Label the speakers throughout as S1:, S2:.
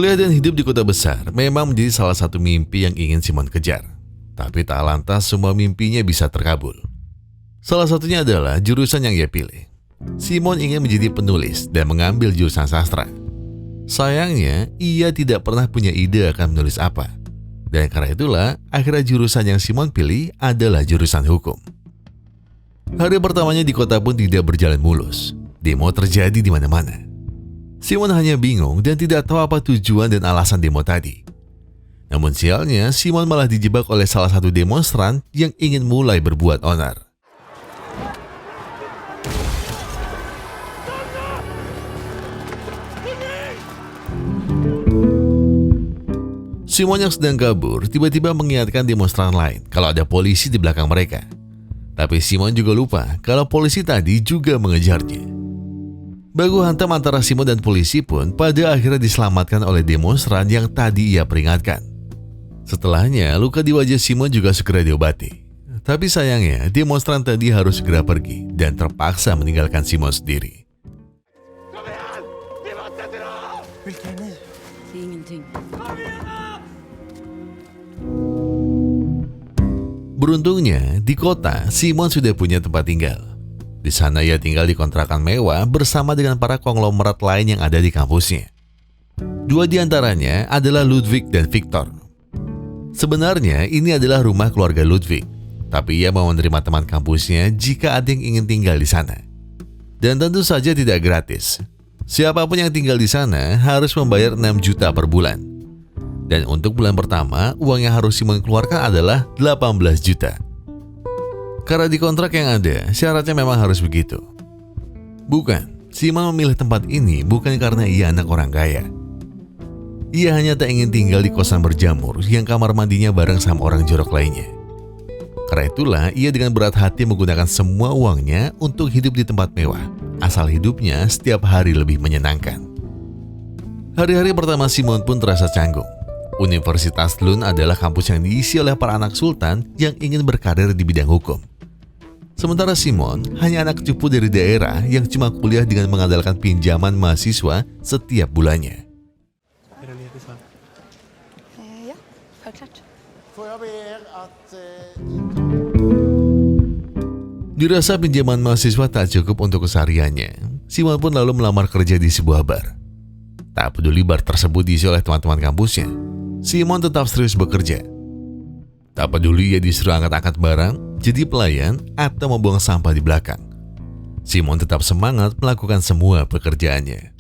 S1: Kuliah dan hidup di kota besar memang menjadi salah satu mimpi yang ingin Simon kejar. Tapi tak lantas semua mimpinya bisa terkabul. Salah satunya adalah jurusan yang ia pilih. Simon ingin menjadi penulis dan mengambil jurusan sastra. Sayangnya, ia tidak pernah punya ide akan menulis apa. Dan karena itulah, akhirnya jurusan yang Simon pilih adalah jurusan hukum. Hari pertamanya di kota pun tidak berjalan mulus. Demo terjadi di mana-mana. Simon hanya bingung dan tidak tahu apa tujuan dan alasan demo tadi. Namun sialnya, Simon malah dijebak oleh salah satu demonstran yang ingin mulai berbuat onar. Simon yang sedang kabur tiba-tiba mengingatkan demonstran lain kalau ada polisi di belakang mereka. Tapi Simon juga lupa kalau polisi tadi juga mengejarnya. Baku hantam antara Simon dan polisi pun pada akhirnya diselamatkan oleh demonstran yang tadi ia peringatkan. Setelahnya, luka di wajah Simon juga segera diobati. Tapi sayangnya, demonstran tadi harus segera pergi dan terpaksa meninggalkan Simon sendiri. Beruntungnya, di kota, Simon sudah punya tempat tinggal. Di sana ia tinggal di kontrakan mewah bersama dengan para konglomerat lain yang ada di kampusnya. Dua di antaranya adalah Ludwig dan Victor. Sebenarnya ini adalah rumah keluarga Ludwig, tapi ia mau menerima teman kampusnya jika ada yang ingin tinggal di sana. Dan tentu saja tidak gratis. Siapapun yang tinggal di sana harus membayar 6 juta per bulan. Dan untuk bulan pertama, uang yang harus Simon keluarkan adalah 18 juta. Karena di kontrak yang ada, syaratnya memang harus begitu. Bukan, Simon memilih tempat ini bukan karena ia anak orang kaya. Ia hanya tak ingin tinggal di kosan berjamur yang kamar mandinya bareng sama orang jorok lainnya. Karena itulah, ia dengan berat hati menggunakan semua uangnya untuk hidup di tempat mewah, asal hidupnya setiap hari lebih menyenangkan. Hari-hari pertama Simon pun terasa canggung. Universitas Lund adalah kampus yang diisi oleh para anak sultan yang ingin berkarir di bidang hukum. Sementara Simon hanya anak cupu dari daerah yang cuma kuliah dengan mengandalkan pinjaman mahasiswa setiap bulannya. Dirasa pinjaman mahasiswa tak cukup untuk kesehariannya, Simon pun lalu melamar kerja di sebuah bar. Tak peduli bar tersebut diisi oleh teman-teman kampusnya, Simon tetap serius bekerja. Tak peduli ia disuruh angkat-angkat barang, jadi pelayan, atau membuang sampah di belakang. Simon tetap semangat melakukan semua pekerjaannya.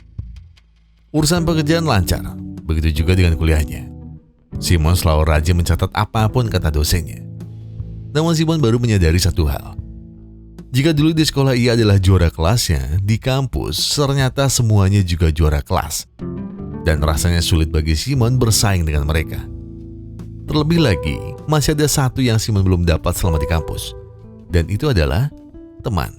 S1: Urusan pekerjaan lancar, begitu juga dengan kuliahnya. Simon selalu rajin mencatat apapun kata dosennya. Namun Simon baru menyadari satu hal. Jika dulu di sekolah ia adalah juara kelasnya, di kampus ternyata semuanya juga juara kelas. Dan rasanya sulit bagi Simon bersaing dengan mereka. Terlebih lagi, masih ada satu yang Simon belum dapat selama di kampus. Dan itu adalah teman.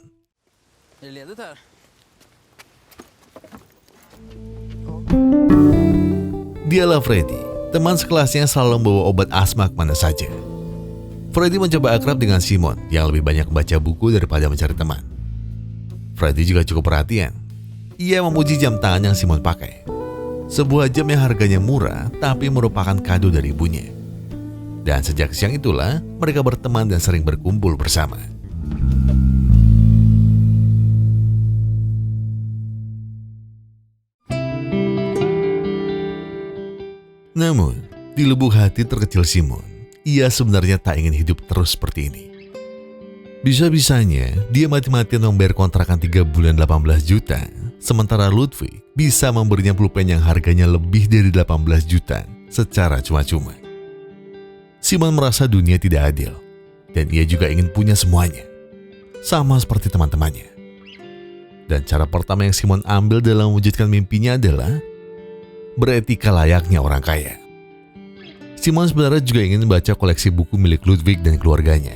S1: Dialah Freddy, teman sekelasnya selalu membawa obat asma kemana saja. Freddy mencoba akrab dengan Simon yang lebih banyak baca buku daripada mencari teman. Freddy juga cukup perhatian. Ia memuji jam tangan yang Simon pakai. Sebuah jam yang harganya murah tapi merupakan kado dari ibunya. Dan sejak siang itulah mereka berteman dan sering berkumpul bersama. Namun, di lubuk hati terkecil Simon, ia sebenarnya tak ingin hidup terus seperti ini. Bisa-bisanya, dia mati-matian membayar kontrakan 3 bulan 18 juta, sementara Ludwig bisa memberinya pulpen yang harganya lebih dari 18 juta secara cuma-cuma. Simon merasa dunia tidak adil, dan ia juga ingin punya semuanya, sama seperti teman-temannya. Dan cara pertama yang Simon ambil dalam mewujudkan mimpinya adalah beretika layaknya orang kaya. Simon sebenarnya juga ingin membaca koleksi buku milik Ludwig dan keluarganya.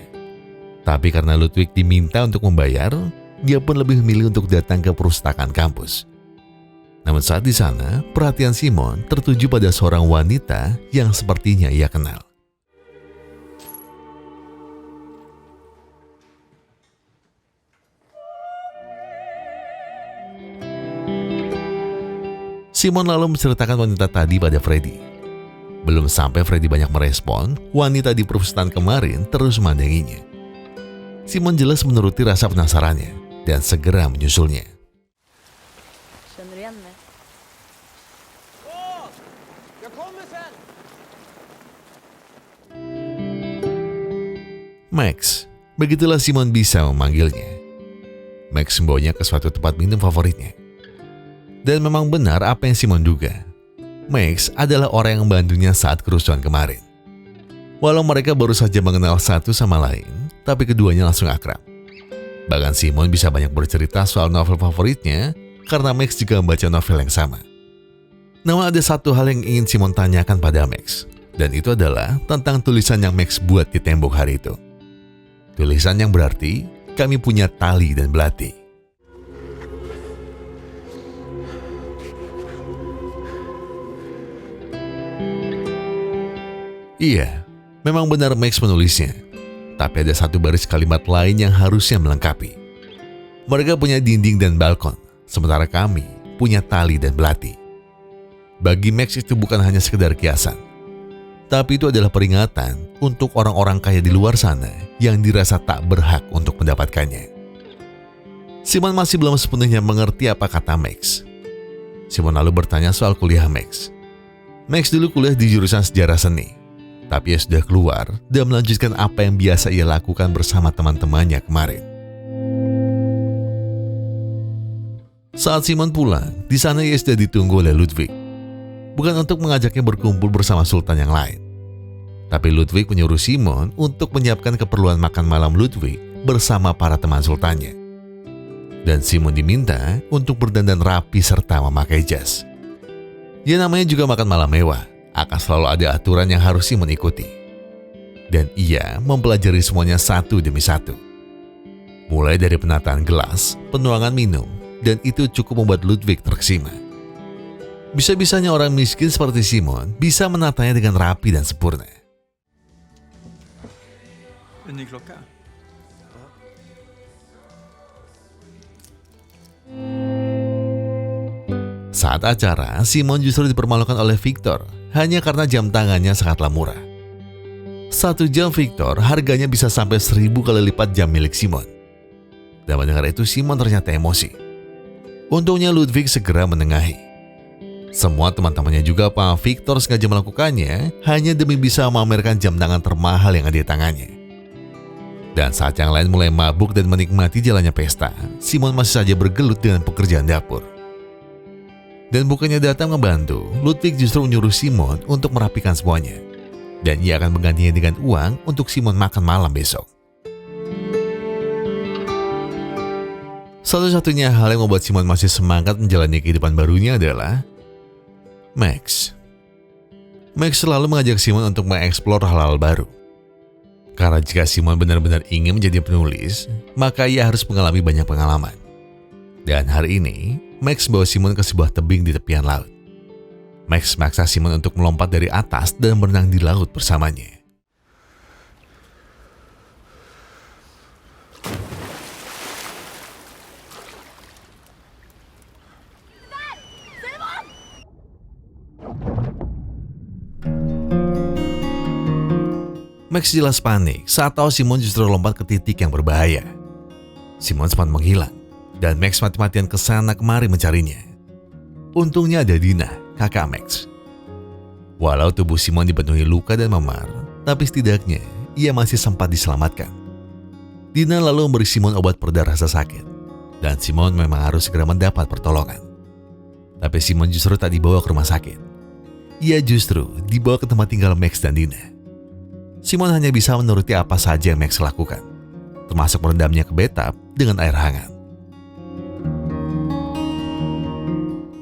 S1: Tapi karena Ludwig diminta untuk membayar, dia pun lebih memilih untuk datang ke perpustakaan kampus. Namun saat di sana, perhatian Simon tertuju pada seorang wanita yang sepertinya ia kenal. Simon lalu menceritakan wanita tadi pada Freddy. Belum sampai Freddy banyak merespon, wanita di perusahaan kemarin terus memandanginya. Simon jelas menuruti rasa penasarannya dan segera menyusulnya. Max, begitulah Simon bisa memanggilnya. Max membawanya ke suatu tempat minum favoritnya. Dan memang benar apa yang Simon duga. Max adalah orang yang membantunya saat kerusuhan kemarin. Walau mereka baru saja mengenal satu sama lain, tapi keduanya langsung akrab. Bahkan Simon bisa banyak bercerita soal novel favoritnya karena Max juga membaca novel yang sama. Namun ada satu hal yang ingin Simon tanyakan pada Max, dan itu adalah tentang tulisan yang Max buat di tembok hari itu. Tulisan yang berarti, kami punya tali dan belati. Iya, memang benar Max menulisnya. Tapi ada satu baris kalimat lain yang harusnya melengkapi. Mereka punya dinding dan balkon, sementara kami punya tali dan belati. Bagi Max itu bukan hanya sekedar kiasan. Tapi itu adalah peringatan untuk orang-orang kaya di luar sana yang dirasa tak berhak untuk mendapatkannya. Simon masih belum sepenuhnya mengerti apa kata Max. Simon lalu bertanya soal kuliah Max. Max dulu kuliah di jurusan sejarah seni. Tapi ia sudah keluar dan melanjutkan apa yang biasa ia lakukan bersama teman-temannya kemarin. Saat Simon pulang, di sana ia sudah ditunggu oleh Ludwig. Bukan untuk mengajaknya berkumpul bersama sultan yang lain. Tapi Ludwig menyuruh Simon untuk menyiapkan keperluan makan malam Ludwig bersama para teman sultannya. Dan Simon diminta untuk berdandan rapi serta memakai jas. Ya namanya juga makan malam mewah. Akan selalu ada aturan yang harus Simon ikuti. Dan ia mempelajari semuanya satu demi satu. Mulai dari penataan gelas, penuangan minum, dan itu cukup membuat Ludwig terkesima. Bisa-bisanya orang miskin seperti Simon bisa menatanya dengan rapi dan sempurna. Saat acara, Simon justru dipermalukan oleh Victor hanya karena jam tangannya sangatlah murah. 1 jam Victor harganya bisa sampai 1000 kali lipat jam milik Simon. Dan mendengar itu Simon ternyata emosi. Untungnya Ludwig segera menengahi. Semua teman-temannya juga paham Victor sengaja melakukannya hanya demi bisa memamerkan jam tangan termahal yang ada di tangannya. Dan saat yang lain mulai mabuk dan menikmati jalannya pesta, Simon masih saja bergelut dengan pekerjaan dapur. Dan bukannya datang membantu, Ludwig justru menyuruh Simon untuk merapikan semuanya. Dan ia akan menggantinya dengan uang untuk Simon makan malam besok. Satu-satunya hal yang membuat Simon masih semangat menjalani kehidupan barunya adalah Max. Max selalu mengajak Simon untuk mengeksplor hal-hal baru. Karena jika Simon benar-benar ingin menjadi penulis, maka ia harus mengalami banyak pengalaman. Dan hari ini, Max bawa Simon ke sebuah tebing di tepian laut. Max memaksa Simon untuk melompat dari atas dan berenang di laut bersamanya. Max jelas panik saat tahu Simon justru lompat ke titik yang berbahaya. Simon sempat menghilang. Dan Max mati-matian kesana kemari mencarinya. Untungnya ada Dina, kakak Max. Walau tubuh Simon dipenuhi luka dan memar, tapi setidaknya ia masih sempat diselamatkan. Dina lalu memberi Simon obat pereda rasa sakit. Dan Simon memang harus segera mendapat pertolongan. Tapi Simon justru tak dibawa ke rumah sakit. Ia justru dibawa ke tempat tinggal Max dan Dina. Simon hanya bisa menuruti apa saja yang Max lakukan, termasuk merendamnya ke bathtub dengan air hangat.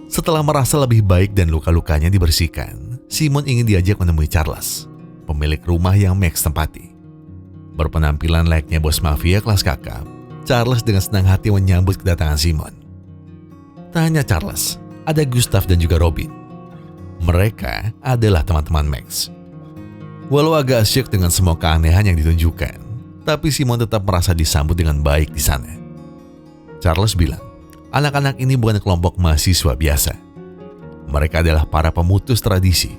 S1: Setelah merasa lebih baik dan luka-lukanya dibersihkan, Simon ingin diajak menemui Charles, pemilik rumah yang Max tempati. Berpenampilan layaknya bos mafia kelas kakap, Charles dengan senang hati menyambut kedatangan Simon. Tak hanya Charles, ada Gustav dan juga Robin. Mereka adalah teman-teman Max. Walau agak syok dengan semua keanehan yang ditunjukkan, tapi Simon tetap merasa disambut dengan baik di sana. Charles bilang, anak-anak ini bukan kelompok mahasiswa biasa. Mereka adalah para pemutus tradisi.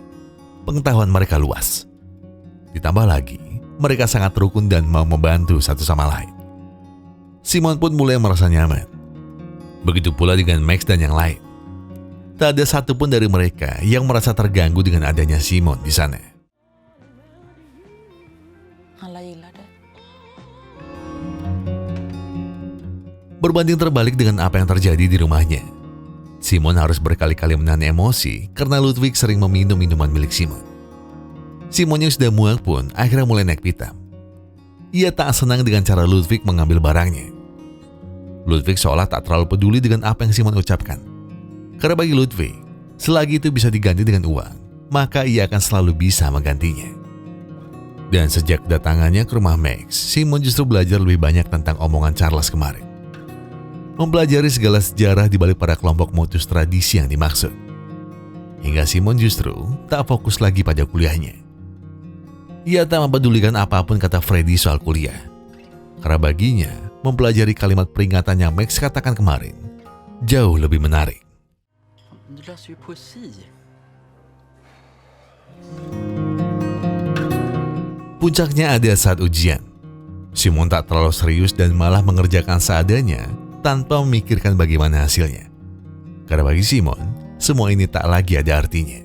S1: Pengetahuan mereka luas. Ditambah lagi, mereka sangat rukun dan mau membantu satu sama lain. Simon pun mulai merasa nyaman. Begitu pula dengan Max dan yang lain. Tak ada satupun dari mereka yang merasa terganggu dengan adanya Simon di sana. Berbanding terbalik dengan apa yang terjadi di rumahnya, Simon harus berkali-kali menahan emosi karena Ludwig sering meminum minuman milik Simon. Simon yang sudah muak pun akhirnya mulai naik pitam. Ia tak senang dengan cara Ludwig mengambil barangnya. Ludwig seolah tak terlalu peduli dengan apa yang Simon ucapkan. Karena bagi Ludwig, selagi itu bisa diganti dengan uang, maka ia akan selalu bisa menggantinya. Dan sejak datangannya ke rumah Max, Simon justru belajar lebih banyak tentang omongan Charles kemarin. Mempelajari segala sejarah di balik para kelompok mutus tradisi yang dimaksud. Hingga Simon justru tak fokus lagi pada kuliahnya. Ia tak mempedulikan apapun kata Freddy soal kuliah. Karena baginya, mempelajari kalimat peringatan yang Max katakan kemarin jauh lebih menarik. Puncaknya ada saat ujian. Simon tak terlalu serius dan malah mengerjakan seadanya tanpa memikirkan bagaimana hasilnya. Karena bagi Simon, semua ini tak lagi ada artinya.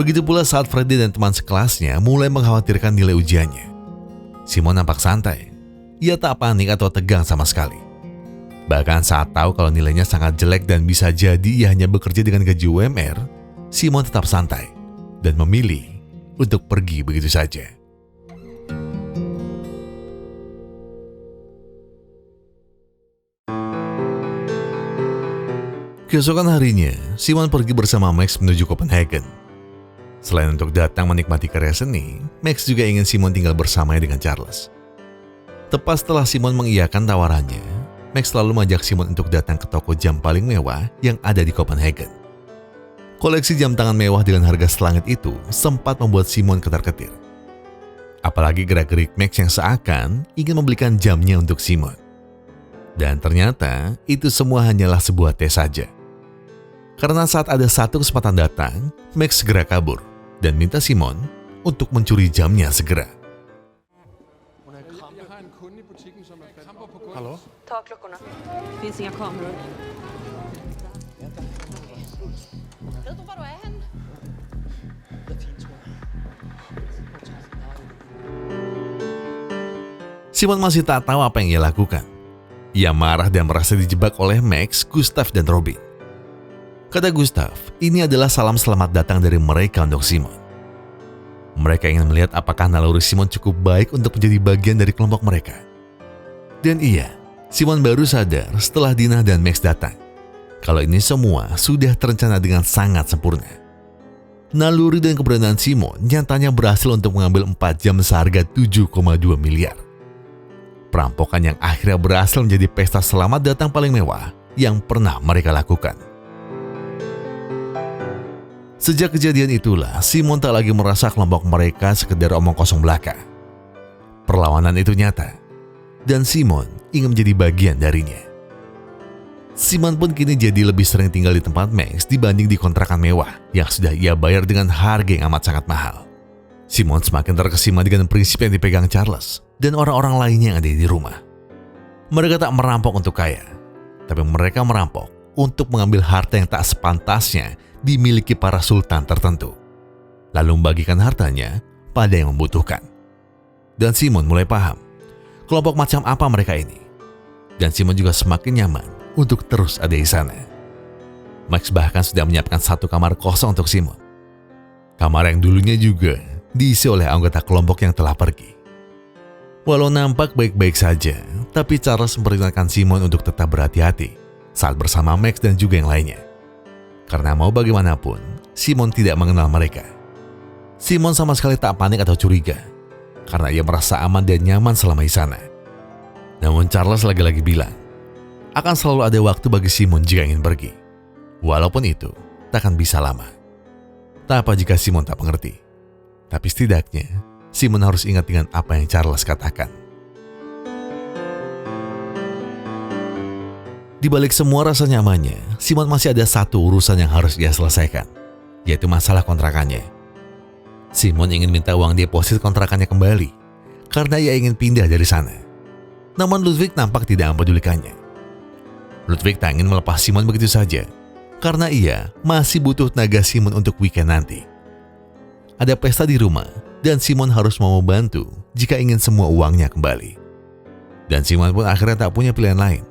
S1: Begitu pula saat Freddy dan teman sekelasnya mulai mengkhawatirkan nilai ujiannya. Simon nampak santai. Ia tak panik atau tegang sama sekali. Bahkan saat tahu kalau nilainya sangat jelek dan bisa jadi ia hanya bekerja dengan gaji UMR, Simon tetap santai dan memilih untuk pergi begitu saja. Keesokan harinya, Simon pergi bersama Max menuju Copenhagen. Selain untuk datang menikmati karya seni, Max juga ingin Simon tinggal bersamanya dengan Charles. Tepat setelah Simon mengiyakan tawarannya, Max selalu mengajak Simon untuk datang ke toko jam paling mewah yang ada di Copenhagen. Koleksi jam tangan mewah dengan harga selangit itu sempat membuat Simon ketar-ketir. Apalagi gerak-gerik Max yang seakan ingin membelikan jamnya untuk Simon. Dan ternyata itu semua hanyalah sebuah tes saja. Karena saat ada satu kesempatan datang, Max segera kabur dan minta Simon untuk mencuri jamnya segera.
S2: Hallå?
S3: Ta klockorna. Finns inga kameror.
S1: Simon masih tak tahu apa yang ia lakukan. Ia marah dan merasa dijebak oleh Max, Gustav, dan Robin. Kata Gustav, ini adalah salam selamat datang dari mereka untuk Simon. Mereka ingin melihat apakah naluri Simon cukup baik untuk menjadi bagian dari kelompok mereka. Dan iya, Simon baru sadar setelah Dina dan Max datang, kalau ini semua sudah terencana dengan sangat sempurna. Naluri dan keberanian Simon nyatanya berhasil untuk mengambil 4 jam seharga 7,2 miliar. Perampokan yang akhirnya berhasil menjadi pesta selamat datang paling mewah yang pernah mereka lakukan. Sejak kejadian itulah, Simon tak lagi merasa kelompok mereka sekedar omong kosong belaka. Perlawanan itu nyata, dan Simon ingin menjadi bagian darinya. Simon pun kini jadi lebih sering tinggal di tempat Max dibanding di kontrakan mewah yang sudah ia bayar dengan harga yang amat sangat mahal. Simon semakin terkesima dengan prinsip yang dipegang Charles dan orang-orang lainnya yang ada di rumah. Mereka tak merampok untuk kaya, tapi mereka merampok untuk mengambil harta yang tak sepantasnya dimiliki para sultan tertentu, lalu membagikan hartanya pada yang membutuhkan. Dan Simon mulai paham kelompok macam apa mereka ini. Dan Simon juga semakin nyaman untuk terus ada di sana. Max bahkan sudah menyiapkan satu kamar kosong untuk Simon. Kamar yang dulunya juga diisi oleh anggota kelompok yang telah pergi. Walau nampak baik-baik saja, tapi Charles memperingatkan Simon untuk tetap berhati-hati saat bersama Max dan juga yang lainnya. Karena mau bagaimanapun, Simon tidak mengenal mereka. Simon sama sekali tak panik atau curiga, karena ia merasa aman dan nyaman selama di sana. Namun Charles lagi-lagi bilang, akan selalu ada waktu bagi Simon jika ingin pergi. Walaupun itu takkan bisa lama. Tak apa jika Simon tak mengerti. Tapi setidaknya, Simon harus ingat dengan apa yang Charles katakan. Di balik semua rasa nyamannya, Simon masih ada satu urusan yang harus dia selesaikan, yaitu masalah kontrakannya. Simon ingin minta uang deposit kontrakannya kembali, karena ia ingin pindah dari sana. Namun Ludwig nampak tidak mempedulikannya. Ludwig tak ingin melepas Simon begitu saja, karena ia masih butuh tenaga Simon untuk weekend nanti. Ada pesta di rumah, dan Simon harus mau membantu jika ingin semua uangnya kembali. Dan Simon pun akhirnya tak punya pilihan lain.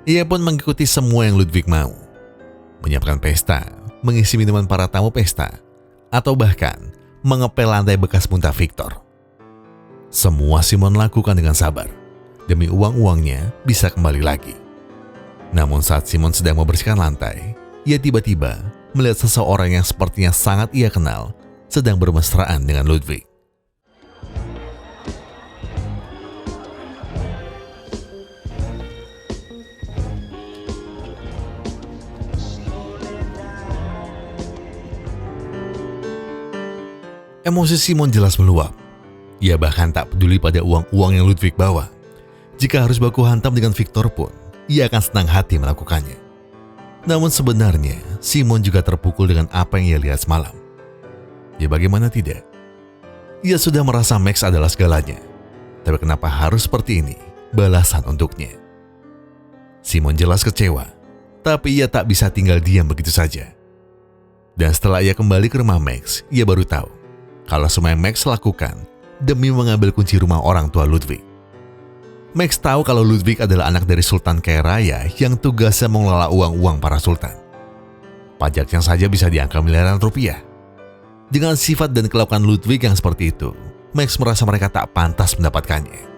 S1: Ia pun mengikuti semua yang Ludwig mau. Menyiapkan pesta, mengisi minuman para tamu pesta, atau bahkan mengepel lantai bekas muntah Victor. Semua Simon lakukan dengan sabar, demi uang-uangnya bisa kembali lagi. Namun saat Simon sedang membersihkan lantai, ia tiba-tiba melihat seseorang yang sepertinya sangat ia kenal sedang bermesraan dengan Ludwig. Emosi Simon jelas meluap. Ia bahkan tak peduli pada uang-uang yang Ludwig bawa. Jika harus baku hantam dengan Victor pun, ia akan senang hati melakukannya. Namun sebenarnya, Simon juga terpukul dengan apa yang ia lihat semalam. Ya bagaimana tidak? Ia sudah merasa Max adalah segalanya. Tapi kenapa harus seperti ini? Balasan untuknya. Simon jelas kecewa, tapi ia tak bisa tinggal diam begitu saja. Dan setelah ia kembali ke rumah Max, ia baru tahu kalau semua yang Max lakukan demi mengambil kunci rumah orang tua Ludwig. Max tahu kalau Ludwig adalah anak dari sultan kaya raya yang tugasnya mengelola uang-uang para sultan. Pajaknya saja bisa di angka miliaran rupiah. Dengan sifat dan kelakuan Ludwig yang seperti itu, Max merasa mereka tak pantas mendapatkannya.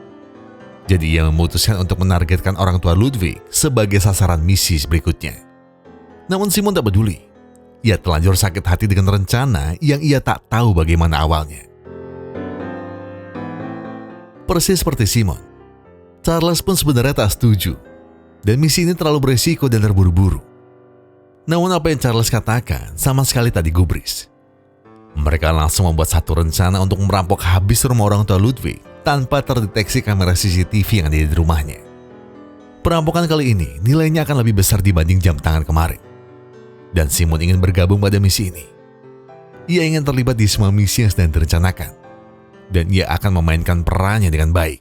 S1: Jadi ia memutuskan untuk menargetkan orang tua Ludwig sebagai sasaran misi berikutnya. Namun Simon tak peduli. Ia terlanjur sakit hati dengan rencana yang ia tak tahu bagaimana awalnya. Persis seperti Simon, Charles pun sebenarnya tak setuju, dan misi ini terlalu beresiko dan terburu-buru. Namun apa yang Charles katakan sama sekali tak digubris. Mereka langsung membuat satu rencana untuk merampok habis rumah orang tua Ludwig tanpa terdeteksi kamera CCTV yang ada di rumahnya. Perampokan kali ini nilainya akan lebih besar dibanding jam tangan kemarin. Dan Simon ingin bergabung pada misi ini. Ia ingin terlibat di semua misi yang sedang direncanakan. Dan ia akan memainkan perannya dengan baik.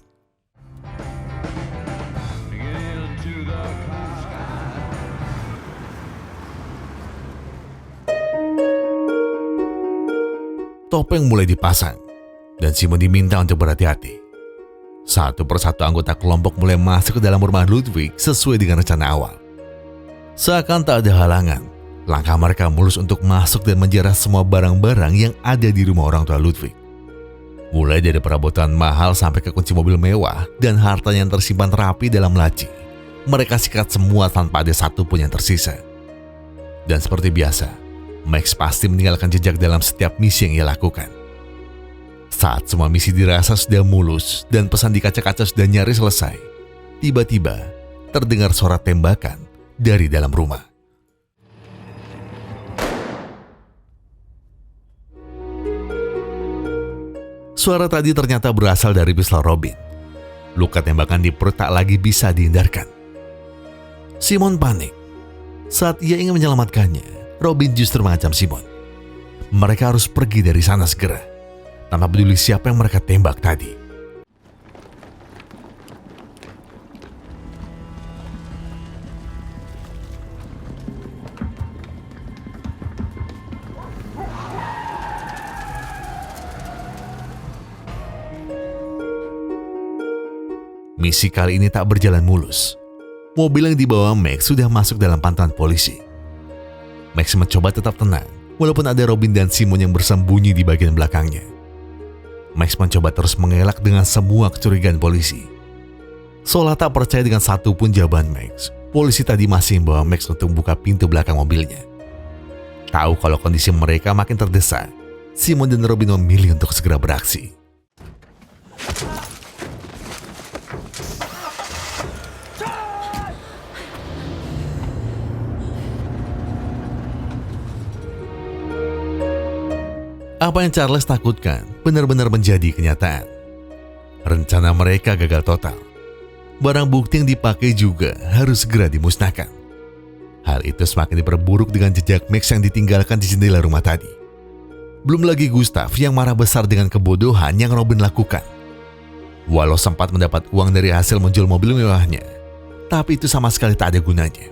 S1: Topeng mulai dipasang, dan Simon diminta untuk berhati-hati. Satu persatu anggota kelompok mulai masuk ke dalam rumah Ludwig sesuai dengan rencana awal. Seakan tak ada halangan, langkah mereka mulus untuk masuk dan menjarah semua barang-barang yang ada di rumah orang tua Ludwig. Mulai dari perabotan mahal sampai ke kunci mobil mewah dan harta yang tersimpan rapi dalam laci. Mereka sikat semua tanpa ada satu pun yang tersisa. Dan seperti biasa, Max pasti meninggalkan jejak dalam setiap misi yang ia lakukan. Saat semua misi dirasa sudah mulus dan pesan di kaca-kaca sudah nyaris selesai, tiba-tiba terdengar suara tembakan dari dalam rumah. Suara tadi ternyata berasal dari pistol Robin. Luka tembakan di perut tak lagi bisa dihindarkan. Simon panik. Saat ia ingin menyelamatkannya, Robin justru mengancam Simon. Mereka harus pergi dari sana segera, tanpa peduli siapa yang mereka tembak tadi. Misi kali ini tak berjalan mulus. Mobil yang dibawa Max sudah masuk dalam pantauan polisi. Max mencoba tetap tenang, walaupun ada Robin dan Simon yang bersembunyi di bagian belakangnya. Max mencoba terus mengelak dengan semua kecurigaan polisi. Seolah tak percaya dengan satu pun jawaban Max, polisi tadi masih membawa Max untuk buka pintu belakang mobilnya. Tahu kalau kondisi mereka makin terdesak, Simon dan Robin memilih untuk segera beraksi. Apa yang Charles takutkan benar-benar menjadi kenyataan. Rencana mereka gagal total. Barang bukti yang dipakai juga harus segera dimusnahkan. Hal itu semakin diperburuk dengan jejak Max yang ditinggalkan di jendela rumah tadi. Belum lagi Gustav yang marah besar dengan kebodohan yang Robin lakukan. Walau sempat mendapat uang dari hasil menjual mobil mewahnya, tapi itu sama sekali tak ada gunanya.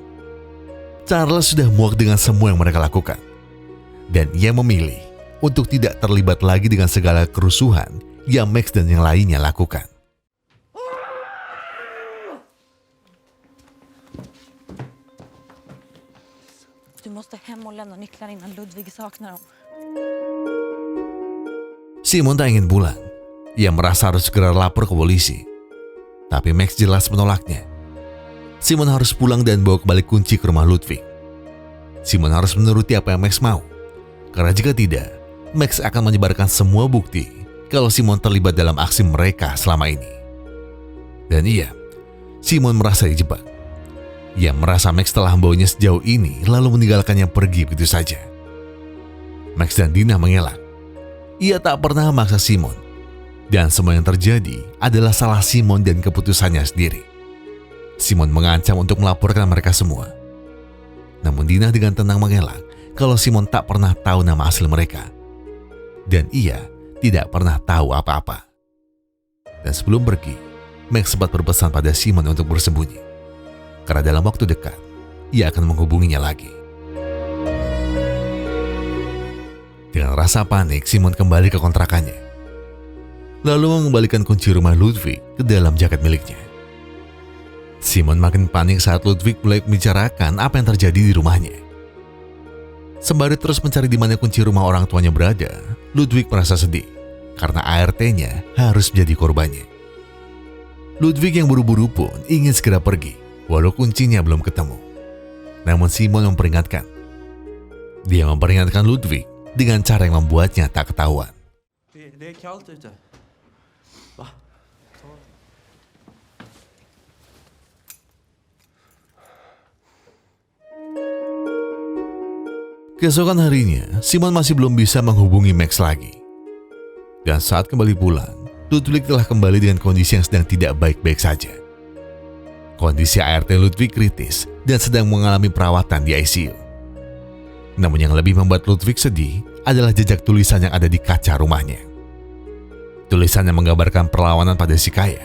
S1: Charles sudah muak dengan semua yang mereka lakukan. Dan ia memilih untuk tidak terlibat lagi dengan segala kerusuhan yang Max dan yang lainnya lakukan.
S3: Du måste hem och lämna nycklarna innan Ludvig saknar dem.
S1: Simon tak ingin pulang. Ia merasa harus segera lapor ke polisi. Tapi Max jelas menolaknya. Simon harus pulang dan bawa kembali kunci ke rumah Ludwig. Simon harus menuruti apa yang Max mau. Karena jika tidak, Max akan menyebarkan semua bukti kalau Simon terlibat dalam aksi mereka selama ini. Dan iya, Simon merasa dijebak. Ia merasa Max telah membawanya sejauh ini lalu meninggalkannya pergi begitu saja. Max dan Dina mengelak. Ia tak pernah memaksa Simon. Dan semua yang terjadi adalah salah Simon dan keputusannya sendiri. Simon mengancam untuk melaporkan mereka semua. Namun Dina dengan tenang mengelak kalau Simon tak pernah tahu nama asli mereka. Dan ia tidak pernah tahu apa-apa. Dan sebelum pergi, Max sempat berpesan pada Simon untuk bersembunyi. Karena dalam waktu dekat, ia akan menghubunginya lagi. Dengan rasa panik, Simon kembali ke kontrakannya. Lalu mengembalikan kunci rumah Ludwig ke dalam jaket miliknya. Simon makin panik saat Ludwig mulai membicarakan apa yang terjadi di rumahnya. Sembari terus mencari di mana kunci rumah orang tuanya berada, Ludwig merasa sedih karena ART-nya harus menjadi korbannya. Ludwig yang buru-buru pun ingin segera pergi, walau kuncinya belum ketemu. Namun Simon memperingatkan. Dia memperingatkan Ludwig dengan cara yang membuatnya tak ketahuan.
S2: Det är kallt ute. Va?
S1: Keesokan harinya, Simon masih belum bisa menghubungi Max lagi. Dan saat kembali pulang, Ludwig telah kembali dengan kondisi yang sedang tidak baik-baik saja. Kondisi ART Ludwig kritis dan sedang mengalami perawatan di ICU. Namun yang lebih membuat Ludwig sedih adalah jejak tulisan yang ada di kaca rumahnya. Tulisan yang menggambarkan perlawanan pada si kaya.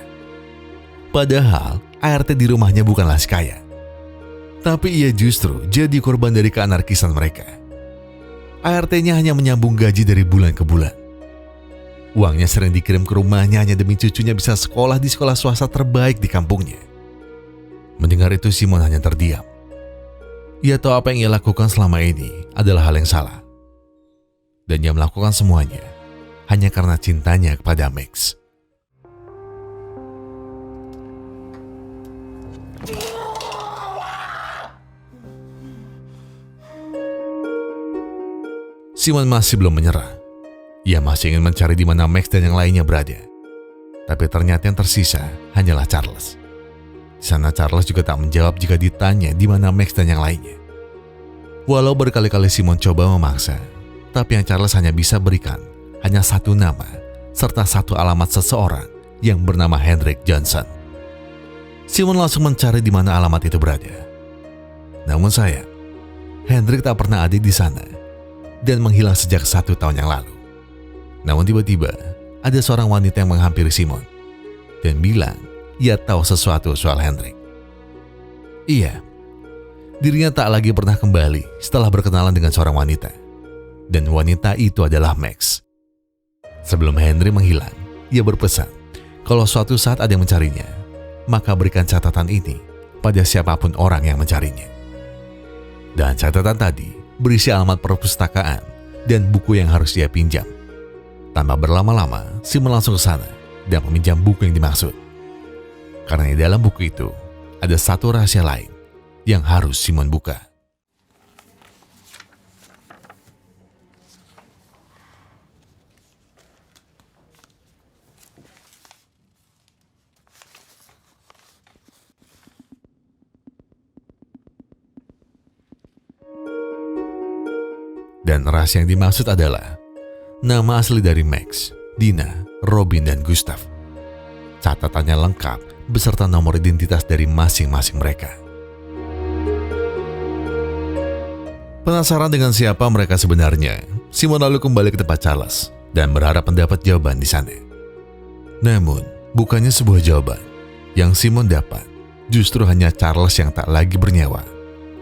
S1: Padahal ART di rumahnya bukanlah si kaya. Tapi ia justru jadi korban dari keanarkisan mereka. ART-nya hanya menyambung gaji dari bulan ke bulan. Uangnya sering dikirim ke rumahnya hanya demi cucunya bisa sekolah di sekolah swasta terbaik di kampungnya. Mendengar itu Simon hanya terdiam. Ia tahu apa yang ia lakukan selama ini adalah hal yang salah. Dan ia melakukan semuanya hanya karena cintanya kepada Max. Simon masih belum menyerah. Ia masih ingin mencari di mana Max dan yang lainnya berada. Tapi ternyata yang tersisa hanyalah Charles. Di sana Charles juga tak menjawab jika ditanya di mana Max dan yang lainnya. Walau berkali-kali Simon coba memaksa, tapi yang Charles hanya bisa berikan hanya satu nama serta satu alamat seseorang yang bernama Hendrik Johnson. Simon langsung mencari di mana alamat itu berada. Namun sayang, Hendrik tak pernah ada di sana dan menghilang sejak 1 tahun yang lalu. Namun tiba-tiba ada seorang wanita yang menghampiri Simon dan bilang ia tahu sesuatu soal Hendrik. Iya, dirinya tak lagi pernah kembali setelah berkenalan dengan seorang wanita. Dan wanita itu adalah Max. Sebelum Hendrik menghilang, ia berpesan kalau suatu saat ada yang mencarinya, maka berikan catatan ini pada siapapun orang yang mencarinya. Dan catatan tadi berisi alamat perpustakaan dan buku yang harus dia pinjam. Tanpa berlama-lama, Simon langsung ke sana dan meminjam buku yang dimaksud. Karena di dalam buku itu ada satu rahasia lain yang harus Simon buka. Dan rahasia yang dimaksud adalah nama asli dari Max, Dina, Robin, dan Gustav. Catatannya lengkap beserta nomor identitas dari masing-masing mereka. Penasaran dengan siapa mereka sebenarnya, Simon lalu kembali ke tempat Charles dan berharap mendapat jawaban di sana. Namun, bukannya sebuah jawaban. Yang Simon dapat justru hanya Charles yang tak lagi bernyawa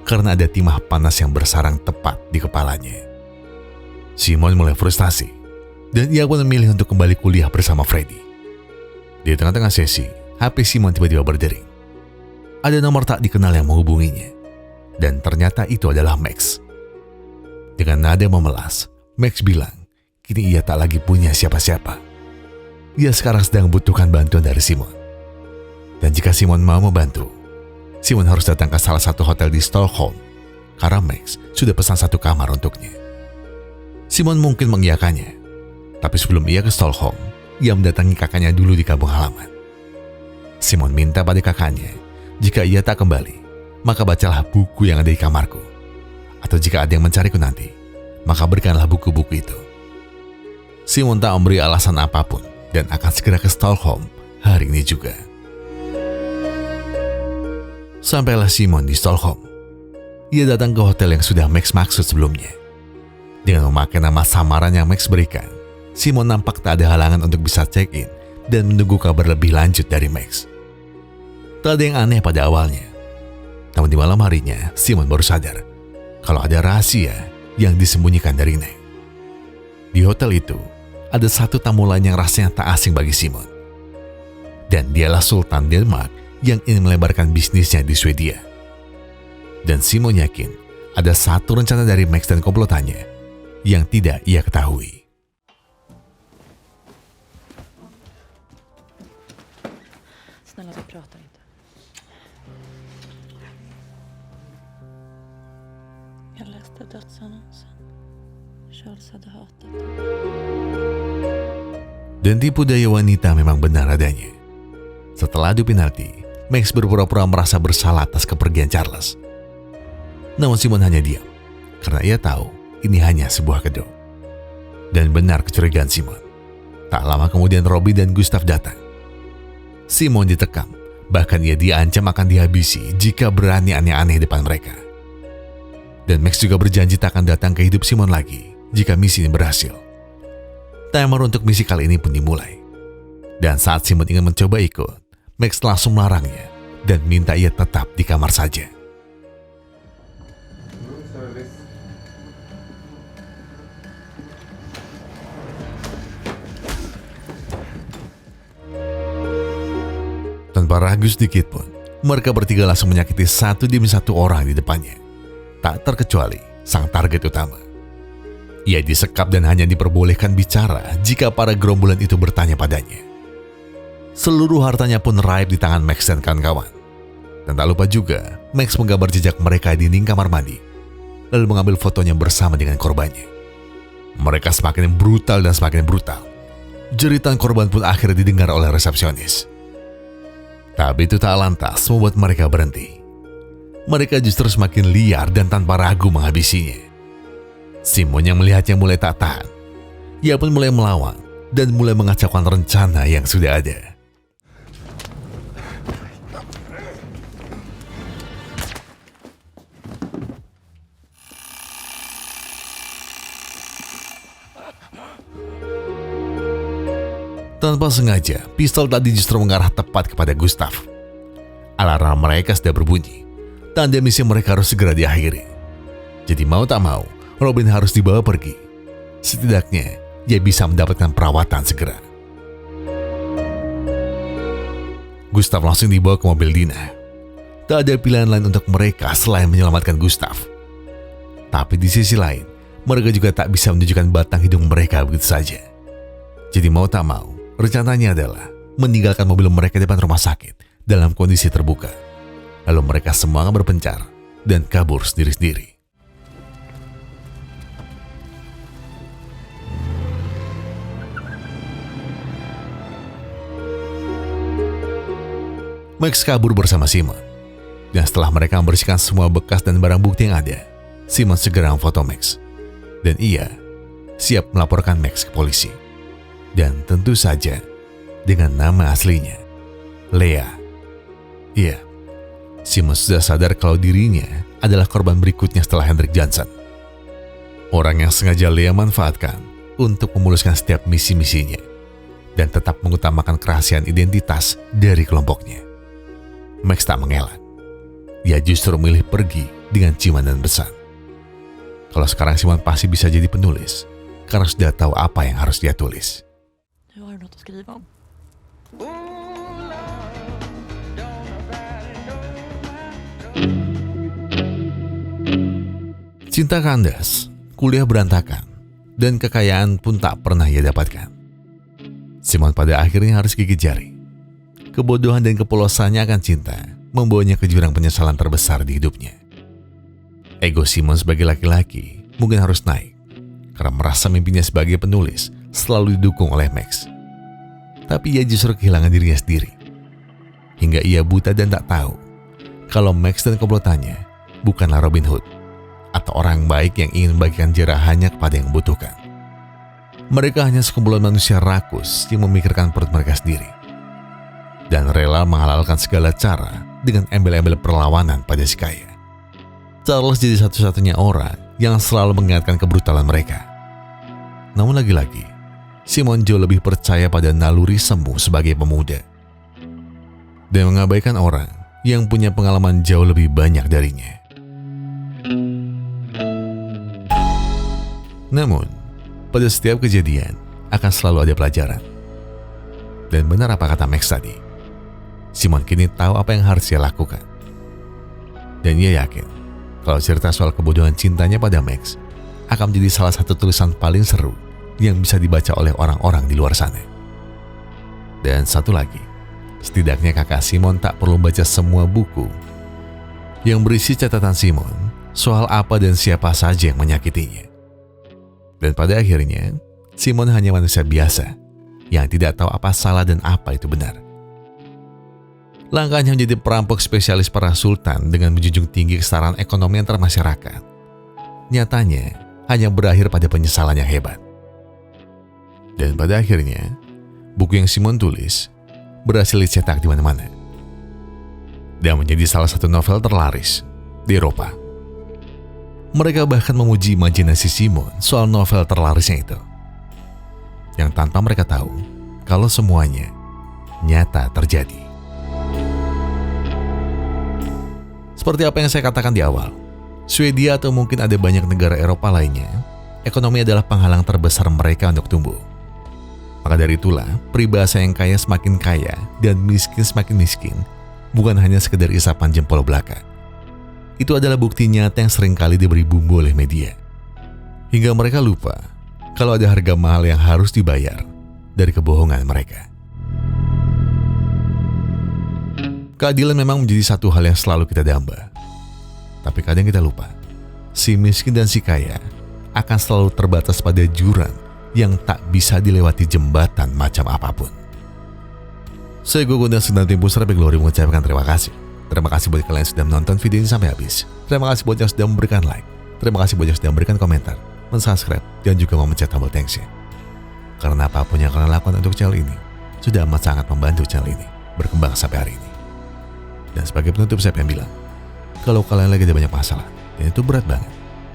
S1: karena ada timah panas yang bersarang tepat di kepalanya. Simon mulai frustasi dan ia pun memilih untuk kembali kuliah bersama Freddy. Di tengah-tengah sesi, HP Simon tiba-tiba berdering. Ada nomor tak dikenal yang menghubunginya dan ternyata itu adalah Max. Dengan nada memelas, Max bilang kini ia tak lagi punya siapa-siapa. Ia sekarang sedang membutuhkan bantuan dari Simon. Dan jika Simon mau membantu, Simon harus datang ke salah satu hotel di Stockholm karena Max sudah pesan satu kamar untuknya. Simon mungkin mengiyakannya, tapi sebelum ia ke Stockholm, ia mendatangi kakaknya dulu di kampung halaman. Simon minta pada kakaknya, jika ia tak kembali, maka bacalah buku yang ada di kamarku. Atau jika ada yang mencariku nanti, maka berikanlah buku-buku itu. Simon tak memberi alasan apapun dan akan segera ke Stockholm hari ini juga. Sampailah Simon di Stockholm. Ia datang ke hotel yang sudah Max maksud sebelumnya. Dengan memakai nama samaran yang Max berikan, Simon nampak tak ada halangan untuk bisa check-in dan menunggu kabar lebih lanjut dari Max. Tak ada yang aneh pada awalnya. Namun di malam harinya, Simon baru sadar kalau ada rahasia yang disembunyikan dari Max. Di hotel itu, ada satu tamu lain yang rasanya tak asing bagi Simon. Dan dialah Sultan Denmark yang ingin melebarkan bisnisnya di Swedia. Dan Simon yakin ada satu rencana dari Max dan komplotannya yang tidak ia ketahui.
S3: Snälla, vi pratar inte. Jag läste dödsannonsen. Charles hade hatat det.
S1: Dan tipu daya wanita memang benar adanya. Setelah adu penalti, Max berpura-pura merasa bersalah atas kepergian Charles. Namun Simon hanya diam, karena ia tahu ini hanya sebuah kedok. Dan benar kecurigaan Simon. Tak lama kemudian Robbie dan Gustav datang. Simon ditekam, bahkan ia diancam akan dihabisi jika berani aneh-aneh depan mereka. Dan Max juga berjanji tak akan datang ke hidup Simon lagi jika misi ini berhasil. Timer untuk misi kali ini pun dimulai. Dan saat Simon ingin mencoba ikut, Max langsung melarangnya dan minta ia tetap di kamar saja. Tanpa ragu sedikit pun, mereka bertiga langsung menyakiti satu demi satu orang di depannya. Tak terkecuali sang target utama. Ia disekap dan hanya diperbolehkan bicara jika para gerombolan itu bertanya padanya. Seluruh hartanya pun raib di tangan Max dan kawan-kawan. Dan tak lupa juga, Max menggambar jejak mereka di dinding kamar mandi, lalu mengambil fotonya bersama dengan korbannya. Mereka semakin brutal dan semakin brutal. Jeritan korban pun akhirnya didengar oleh resepsionis. Tapi itu tak lantas membuat mereka berhenti. Mereka justru semakin liar dan tanpa ragu menghabisinya. Simon yang melihatnya mulai tak tahan. Ia pun mulai melawan dan mulai mengacaukan rencana yang sudah ada. Tanpa sengaja, pistol tadi justru mengarah tepat kepada Gustav. Alarm mereka sudah berbunyi. Tanda misi mereka harus segera diakhiri. Jadi mau tak mau, Robin harus dibawa pergi. Setidaknya, dia bisa mendapatkan perawatan segera. Gustav langsung dibawa ke mobil Dina. Tak ada pilihan lain untuk mereka selain menyelamatkan Gustav. Tapi di sisi lain, mereka juga tak bisa menunjukkan batang hidung mereka begitu saja. Jadi mau tak mau, rencananya adalah meninggalkan mobil mereka di depan rumah sakit dalam kondisi terbuka. Lalu mereka semua berpencar dan kabur sendiri-sendiri. Max kabur bersama Simon. Dan setelah mereka membersihkan semua bekas dan barang bukti yang ada, Simon segera memfoto Max. Dan ia siap melaporkan Max ke polisi. Dan tentu saja dengan nama aslinya, Lea Iya, Simon sudah sadar kalau dirinya adalah korban berikutnya setelah Hendrik Johnson. Orang yang sengaja Leah manfaatkan untuk memuluskan setiap misi-misinya dan tetap mengutamakan kerahasiaan identitas dari kelompoknya. Max tak mengelak. Dia justru memilih pergi dengan ciuman dan pesan. Kalau sekarang Simon pasti bisa jadi penulis, karena sudah tahu apa yang harus dia tulis.
S3: Nu har du något att skriva om.
S1: Cinta kandas, kuliah berantakan, dan kekayaan pun tak pernah ia dapatkan. Simon pada akhirnya harus gigit jari. Kebodohan dan kepolosannya akan cinta membawanya ke jurang penyesalan terbesar di hidupnya. Ego Simon sebagai laki-laki mungkin harus naik, karena merasa mimpinya sebagai penulis selalu didukung oleh Max. Tapi ia justru kehilangan dirinya sendiri. Hingga ia buta dan tak tahu kalau Max dan komplotannya bukanlah Robin Hood atau orang baik yang ingin membagikan jarahannya kepada yang membutuhkan. Mereka hanya sekumpulan manusia rakus yang memikirkan perut mereka sendiri dan rela menghalalkan segala cara dengan embel-embel perlawanan pada si kaya. Charles jadi satu-satunya orang yang selalu mengingatkan kebrutalan mereka. Namun lagi-lagi, Simon jauh lebih percaya pada naluri semu sebagai pemuda dan mengabaikan orang yang punya pengalaman jauh lebih banyak darinya. Namun, pada setiap kejadian akan selalu ada pelajaran. Dan benar apa kata Max tadi, Simon kini tahu apa yang harus dia lakukan. Dan ia yakin kalau cerita soal kebodohan cintanya pada Max akan menjadi salah satu tulisan paling seru yang bisa dibaca oleh orang-orang di luar sana. Dan satu lagi, setidaknya kakak Simon tak perlu baca semua buku yang berisi catatan Simon soal apa dan siapa saja yang menyakitinya. Dan pada akhirnya, Simon hanya manusia biasa yang tidak tahu apa salah dan apa itu benar. Langkahnya menjadi perampok spesialis para sultan dengan menjunjung tinggi kesetaraan ekonomi antar masyarakat, nyatanya hanya berakhir pada penyesalan yang hebat. Dan pada akhirnya, buku yang Simon tulis berhasil dicetak di mana-mana dan menjadi salah satu novel terlaris di Eropa. Mereka bahkan memuji imajinasi Simon soal novel terlarisnya itu, yang tanpa mereka tahu kalau semuanya nyata terjadi. Seperti apa yang saya katakan di awal, Swedia atau mungkin ada banyak negara Eropa lainnya, ekonomi adalah penghalang terbesar mereka untuk tumbuh. Maka dari itulah, peribahasa yang kaya semakin kaya dan miskin semakin miskin bukan hanya sekedar isapan jempol belaka. Itu adalah bukti nyata yang seringkali diberi bumbu oleh media. Hingga mereka lupa kalau ada harga mahal yang harus dibayar dari kebohongan mereka. Keadilan memang menjadi satu hal yang selalu kita damba. Tapi kadang kita lupa, si miskin dan si kaya akan selalu terbatas pada jurang yang tak bisa dilewati jembatan macam apapun. Saya Gugun dan Sedang Timpul Serapik Glory mengucapkan terima kasih. Terima kasih buat kalian yang sudah menonton video ini sampai habis. Terima kasih buat yang sudah memberikan like. Terima kasih buat yang sudah memberikan komentar, mensubscribe, dan juga memencet tombol thanks-nya. Karena apapun yang kalian lakukan untuk channel ini sudah amat sangat membantu channel ini berkembang sampai hari ini. Dan sebagai penutup saya pengen bilang, kalau kalian lagi ada banyak masalah dan itu berat banget,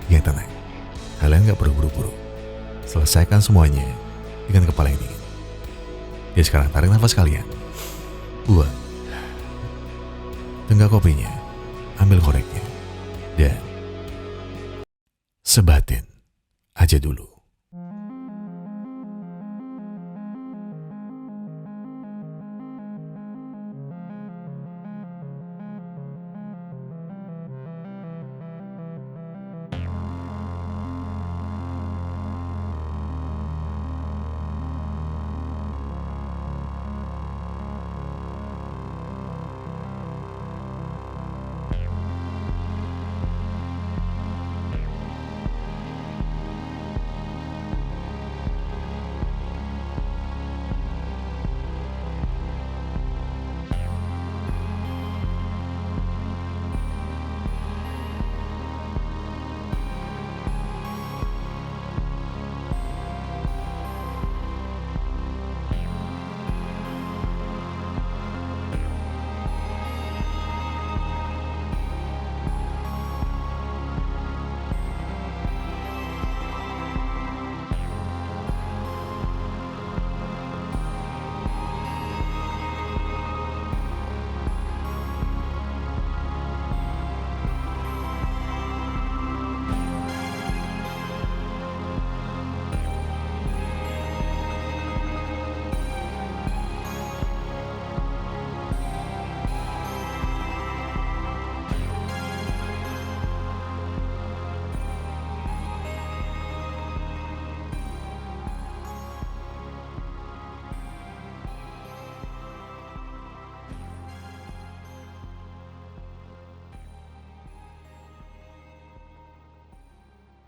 S1: ya tenang. Kalian gak perlu buru-buru. Selesaikan semuanya dengan kepala yang dingin. Ya sekarang tarik nafas kalian. Buat. Tenggak kopinya, ambil koreknya, dan sebatin aja dulu.